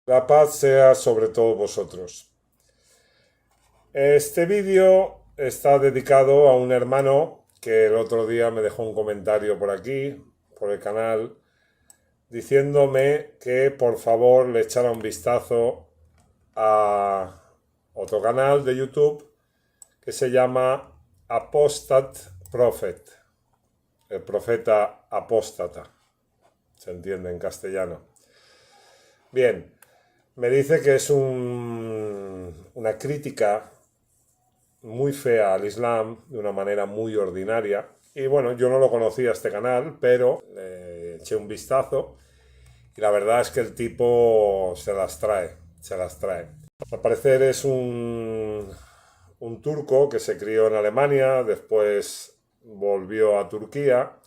La paz sea sobre todos vosotros. Este vídeo está dedicado a un hermano que el otro día me dejó un comentario por aquí, por el canal, diciéndome que por favor le echara un vistazo a otro canal de YouTube que se llama Apostat Prophet, el profeta apóstata, se entiende en castellano. Bien, me dice que es una crítica muy fea al Islam de una manera muy ordinaria. Y bueno, yo no lo conocía este canal, pero le eché un vistazo y la verdad es que el tipo se las trae, se las trae. Al parecer es un turco que se crió en Alemania, después volvió a Turquía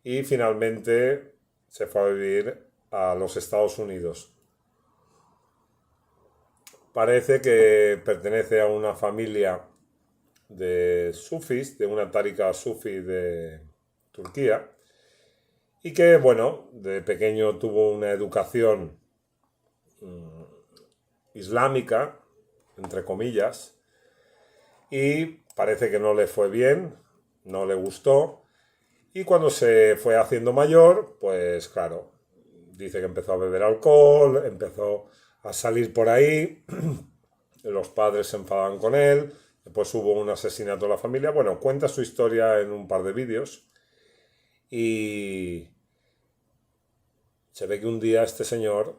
y finalmente se fue a vivir a los Estados Unidos. Parece que pertenece a una familia de sufis, de una tariqa sufi de Turquía, y que, bueno, de pequeño tuvo una educación islámica, entre comillas, y parece que no le fue bien, no le gustó, y cuando se fue haciendo mayor, pues claro, dice que empezó a beber alcohol, empezó a salir por ahí, los padres se enfadaban con él, después hubo un asesinato en la familia. Bueno, cuenta su historia en un par de vídeos y se ve que un día este señor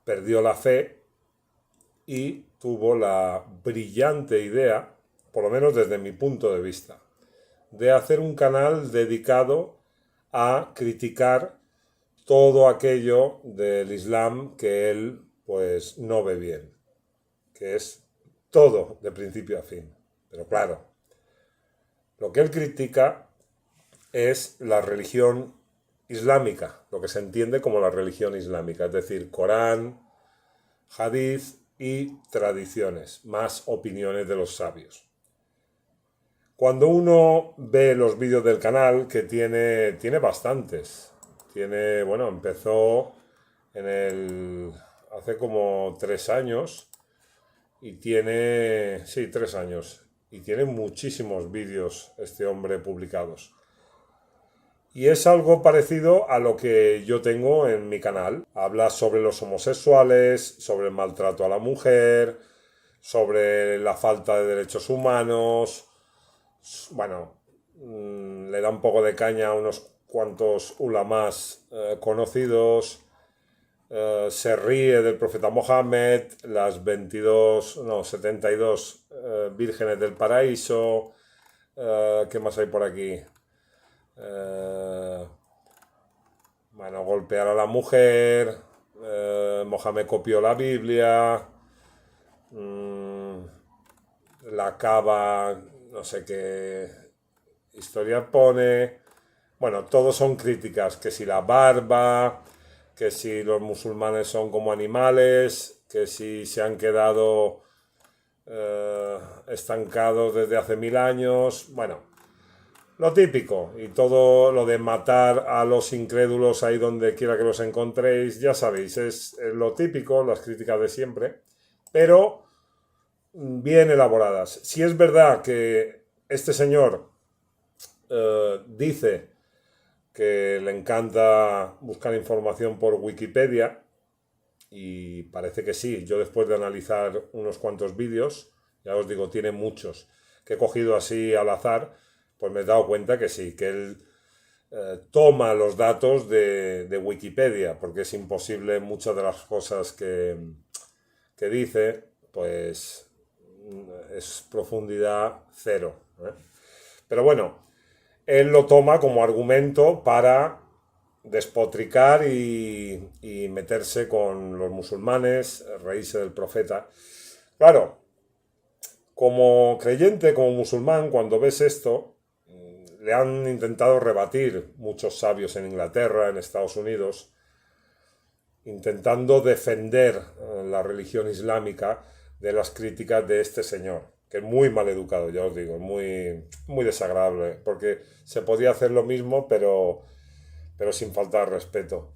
perdió la fe y tuvo la brillante idea, por lo menos desde mi punto de vista, de hacer un canal dedicado a criticar todo aquello del Islam que él pues no ve bien, que es todo de principio a fin. Pero claro, lo que él critica es la religión islámica, lo que se entiende como la religión islámica, es decir, Corán, Hadith y tradiciones, más opiniones de los sabios. Cuando uno ve los vídeos del canal, que tiene bastantes, bueno, empezó hace como 3 años y sí, 3 años, y tiene muchísimos vídeos este hombre publicados. Y es algo parecido a lo que yo tengo en mi canal. Habla sobre los homosexuales, sobre el maltrato a la mujer, sobre la falta de derechos humanos. Bueno, le da un poco de caña a unos cuantos ulamás conocidos. Se ríe del profeta Mohammed, las 22, no, 72 vírgenes del paraíso. ¿Qué más hay por aquí? Eh, bueno, golpear a la mujer, Mohamed copió la Biblia, la cava, no sé qué historia pone. Bueno, todos son críticas, que si la barba, que si los musulmanes son como animales, que si se han quedado estancados desde hace 1000 años. Bueno, lo típico, y todo lo de matar a los incrédulos ahí donde quiera que los encontréis, ya sabéis, es lo típico, las críticas de siempre, pero bien elaboradas. Si es verdad que este señor dice que le encanta buscar información por Wikipedia, y parece que sí, yo después de analizar unos cuantos vídeos, ya os digo, tiene muchos, que he cogido así al azar, pues me he dado cuenta que sí, que él toma los datos de Wikipedia, porque es imposible muchas de las cosas que dice, pues es profundidad cero, ¿eh? Pero bueno, él lo toma como argumento para despotricar y meterse con los musulmanes, reírse del profeta. Claro, como creyente, como musulmán, cuando ves esto, le han intentado rebatir muchos sabios en Inglaterra, en Estados Unidos, intentando defender la religión islámica de las críticas de este señor, que es muy mal educado, ya os digo, muy, muy desagradable, porque se podía hacer lo mismo, pero sin faltar respeto,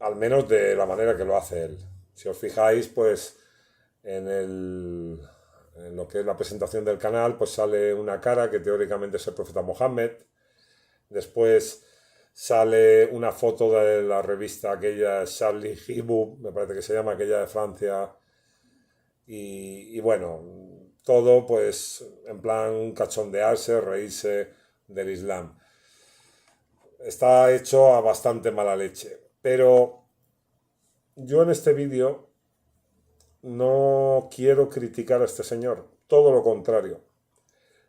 al menos de la manera que lo hace él. Si os fijáis, pues en lo que es la presentación del canal, pues sale una cara que teóricamente es el profeta Mohammed. Después sale una foto de la revista aquella Charlie Hebdo, me parece que se llama, aquella de Francia. Y bueno, todo pues en plan cachondearse, reírse del Islam. Está hecho a bastante mala leche. Pero yo en este vídeo no quiero criticar a este señor, todo lo contrario.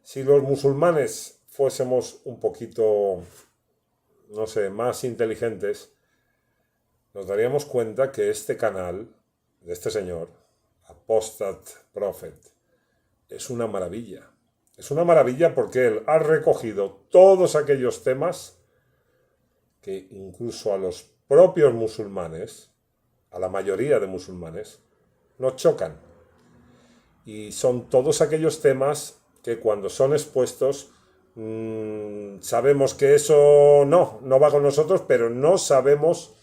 Si los musulmanes fuésemos un poquito, no sé, más inteligentes, nos daríamos cuenta que este canal de este señor, Apostate Prophet, es una maravilla. Es una maravilla porque él ha recogido todos aquellos temas que incluso a los propios musulmanes, a la mayoría de musulmanes, nos chocan. Y son todos aquellos temas que cuando son expuestos sabemos que eso no va con nosotros, pero no sabemos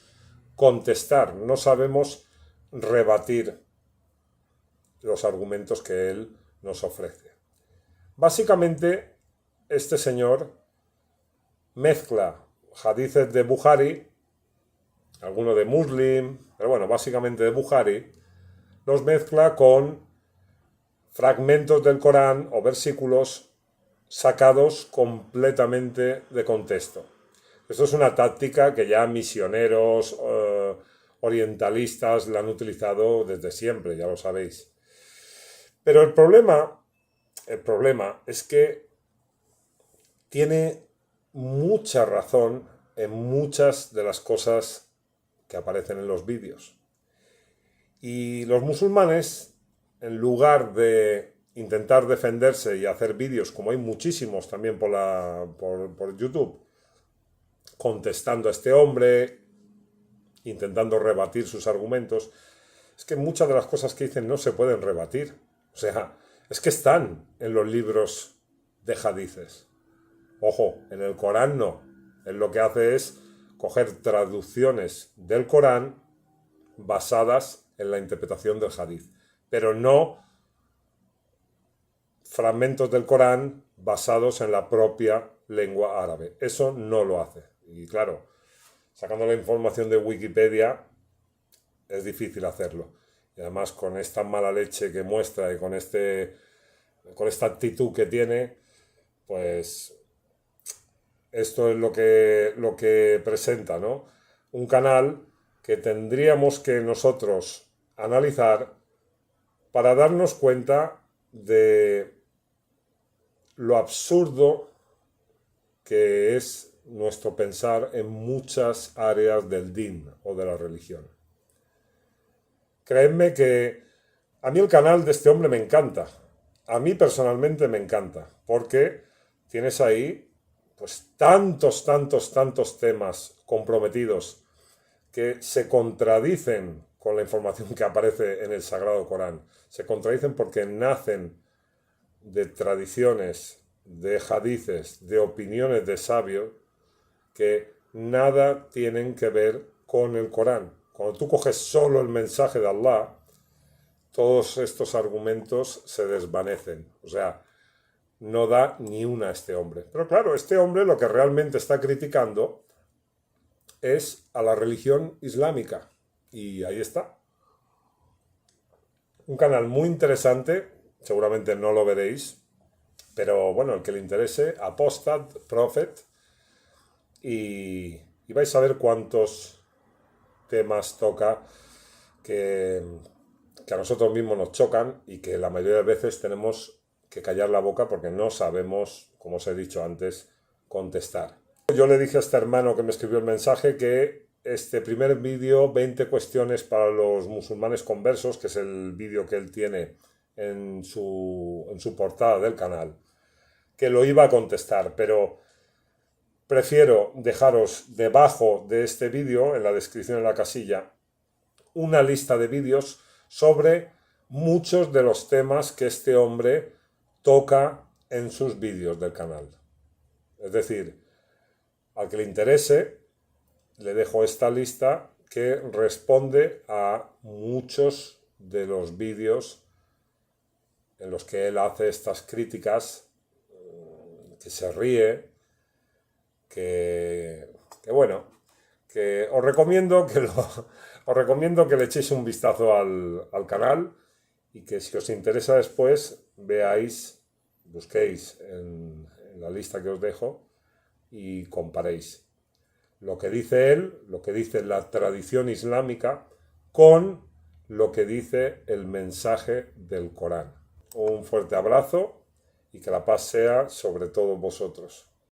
contestar, no sabemos rebatir los argumentos que él nos ofrece. Básicamente, este señor mezcla hadices de Bukhari, alguno de Muslim, pero bueno, básicamente de Bukhari, los mezcla con fragmentos del Corán o versículos sacados completamente de contexto. Esto es una táctica que ya misioneros orientalistas la han utilizado desde siempre, ya lo sabéis. Pero el problema es que tiene mucha razón en muchas de las cosas que aparecen en los vídeos. Y los musulmanes, en lugar de intentar defenderse y hacer vídeos, como hay muchísimos también por YouTube, contestando a este hombre, intentando rebatir sus argumentos, es que muchas de las cosas que dicen no se pueden rebatir. O sea, es que están en los libros de hadices. Ojo, en el Corán no. Él lo que hace es coger traducciones del Corán basadas en la interpretación del hadith, pero no fragmentos del Corán basados en la propia lengua árabe. Eso no lo hace. Y claro, sacando la información de Wikipedia es difícil hacerlo. Y además con esta mala leche que muestra y con esta actitud que tiene, pues esto es lo que presenta, ¿no? Un canal que tendríamos que nosotros analizar para darnos cuenta de lo absurdo que es nuestro pensar en muchas áreas del din o de la religión. Creedme que a mí el canal de este hombre me encanta. A mí personalmente me encanta, porque tienes ahí pues tantos temas comprometidos que se contradicen con la información que aparece en el Sagrado Corán. Se contradicen porque nacen de tradiciones, de hadices, de opiniones de sabios que nada tienen que ver con el Corán. Cuando tú coges solo el mensaje de Allah, todos estos argumentos se desvanecen. O sea, no da ni una a este hombre. Pero claro, este hombre lo que realmente está criticando es a la religión islámica. Y ahí está. Un canal muy interesante, seguramente no lo veréis, pero bueno, el que le interese, Apostate Prophet, y vais a ver cuántos temas toca que a nosotros mismos nos chocan y que la mayoría de veces tenemos que callar la boca porque no sabemos, como os he dicho antes, contestar. Yo le dije a este hermano que me escribió el mensaje que este primer vídeo, 20 cuestiones para los musulmanes conversos, que es el vídeo que él tiene en su portada del canal, que lo iba a contestar, pero prefiero dejaros debajo de este vídeo, en la descripción de la casilla, una lista de vídeos sobre muchos de los temas que este hombre toca en sus vídeos del canal. Es decir, al que le interese, le dejo esta lista que responde a muchos de los vídeos en los que él hace estas críticas, que se ríe, que bueno, que os recomiendo que le echéis un vistazo al canal, y que si os interesa después veáis, busquéis en la lista que os dejo y comparéis lo que dice él, lo que dice la tradición islámica, con lo que dice el mensaje del Corán. Un fuerte abrazo y que la paz sea sobre todos vosotros.